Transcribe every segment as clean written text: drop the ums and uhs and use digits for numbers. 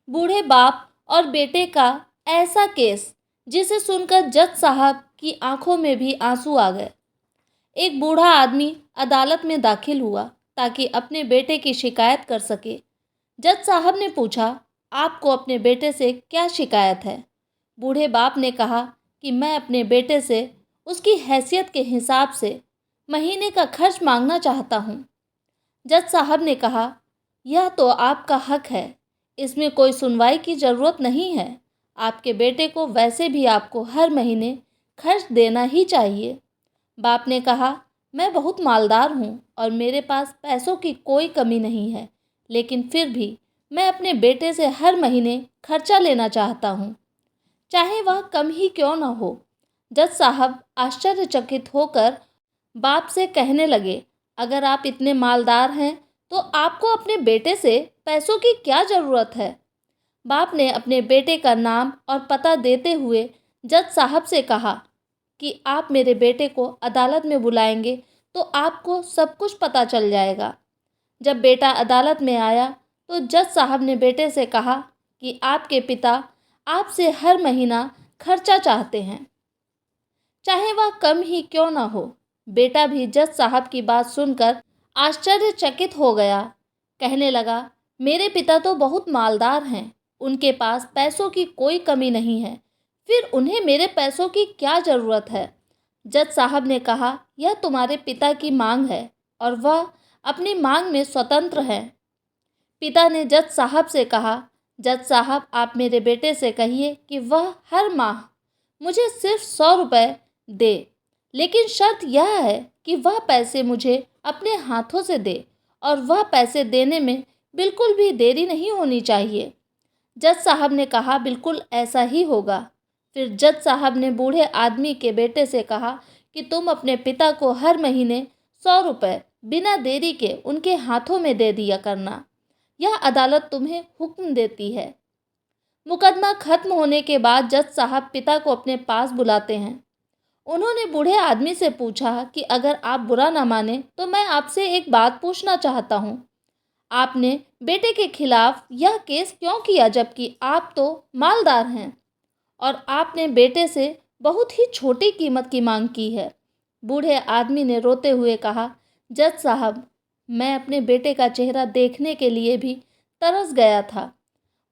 बूढ़े बाप और बेटे का ऐसा केस जिसे सुनकर जज साहब की आंखों में भी आंसू आ गए। एक बूढ़ा आदमी अदालत में दाखिल हुआ ताकि अपने बेटे की शिकायत कर सके। जज साहब ने पूछा, आपको अपने बेटे से क्या शिकायत है? बूढ़े बाप ने कहा कि मैं अपने बेटे से उसकी हैसियत के हिसाब से महीने का खर्च मांगना चाहता हूँ। जज साहब ने कहा, यह तो आपका हक है, इसमें कोई सुनवाई की ज़रूरत नहीं है। आपके बेटे को वैसे भी आपको हर महीने खर्च देना ही चाहिए। बाप ने कहा, मैं बहुत मालदार हूँ और मेरे पास पैसों की कोई कमी नहीं है, लेकिन फिर भी मैं अपने बेटे से हर महीने खर्चा लेना चाहता हूँ, चाहे वह कम ही क्यों न हो। जज साहब आश्चर्यचकित होकर बाप से कहने लगे, अगर आप इतने मालदार हैं तो आपको अपने बेटे से पैसों की क्या ज़रूरत है? बाप ने अपने बेटे का नाम और पता देते हुए जज साहब से कहा कि आप मेरे बेटे को अदालत में बुलाएंगे तो आपको सब कुछ पता चल जाएगा। जब बेटा अदालत में आया तो जज साहब ने बेटे से कहा कि आपके पिता आपसे हर महीना खर्चा चाहते हैं, चाहे वह कम ही क्यों ना हो। बेटा भी जज साहब की बात सुनकर आश्चर्यचकित हो गया। कहने लगा, मेरे पिता तो बहुत मालदार हैं, उनके पास पैसों की कोई कमी नहीं है, फिर उन्हें मेरे पैसों की क्या ज़रूरत है? जज साहब ने कहा, यह तुम्हारे पिता की मांग है और वह अपनी मांग में स्वतंत्र हैं। पिता ने जज साहब से कहा, जज साहब आप मेरे बेटे से कहिए कि वह हर माह मुझे सिर्फ 100 रुपये दे, लेकिन शर्त यह है कि वह पैसे मुझे अपने हाथों से दे और वह पैसे देने में बिल्कुल भी देरी नहीं होनी चाहिए। जज साहब ने कहा, बिल्कुल ऐसा ही होगा। फिर जज साहब ने बूढ़े आदमी के बेटे से कहा कि तुम अपने पिता को हर महीने 100 रुपये बिना देरी के उनके हाथों में दे दिया करना। यह अदालत तुम्हें हुक्म देती है। मुकदमा खत्म होने के बाद जज साहब पिता को अपने पास बुलाते हैं। उन्होंने बूढ़े आदमी से पूछा कि अगर आप बुरा ना माने तो मैं आपसे एक बात पूछना चाहता हूँ। आपने बेटे के खिलाफ यह केस क्यों किया जबकि आप तो मालदार हैं और आपने बेटे से बहुत ही छोटी कीमत की मांग की है? बूढ़े आदमी ने रोते हुए कहा, जज साहब मैं अपने बेटे का चेहरा देखने के लिए भी तरस गया था।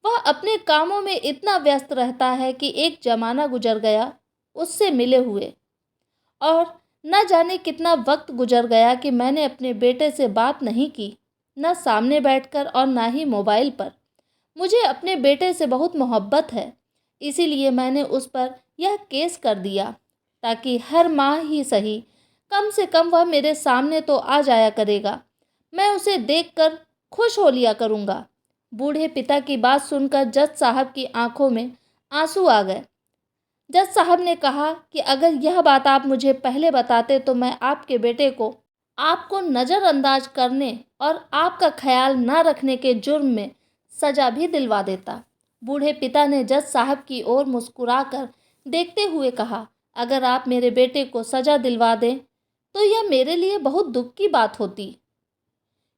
वह अपने कामों में इतना व्यस्त रहता है कि एक ज़माना गुजर गया उससे मिले हुए, और न जाने कितना वक्त गुजर गया कि मैंने अपने बेटे से बात नहीं की, न सामने बैठकर और ना ही मोबाइल पर। मुझे अपने बेटे से बहुत मोहब्बत है, इसीलिए मैंने उस पर यह केस कर दिया ताकि हर माह ही सही कम से कम वह मेरे सामने तो आ जाया करेगा, मैं उसे देखकर खुश हो लिया करूँगा। बूढ़े पिता की बात सुनकर जज साहब की आंखों में आंसू आ गए। जज साहब ने कहा कि अगर यह बात आप मुझे पहले बताते तो मैं आपके बेटे को आपको नज़रअंदाज करने और आपका ख्याल न रखने के जुर्म में सज़ा भी दिलवा देता। बूढ़े पिता ने जज साहब की ओर मुस्कुराकर देखते हुए कहा, अगर आप मेरे बेटे को सज़ा दिलवा दें तो यह मेरे लिए बहुत दुख की बात होती,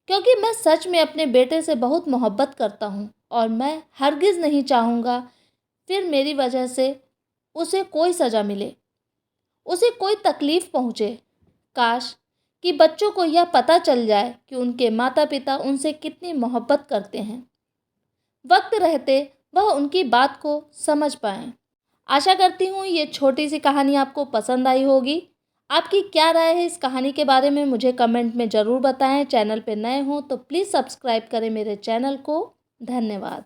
क्योंकि मैं सच में अपने बेटे से बहुत मोहब्बत करता हूँ और मैं हरगिज़ नहीं चाहूँगा फिर मेरी वजह से उसे कोई सज़ा मिले, उसे कोई तकलीफ़ पहुँचे। काश कि बच्चों को यह पता चल जाए कि उनके माता पिता उनसे कितनी मोहब्बत करते हैं, वक्त रहते वह उनकी बात को समझ पाएँ। आशा करती हूँ ये छोटी सी कहानी आपको पसंद आई होगी। आपकी क्या राय है इस कहानी के बारे में मुझे कमेंट में ज़रूर बताएं। चैनल पे नए हों तो प्लीज़ सब्सक्राइब करें मेरे चैनल को। धन्यवाद।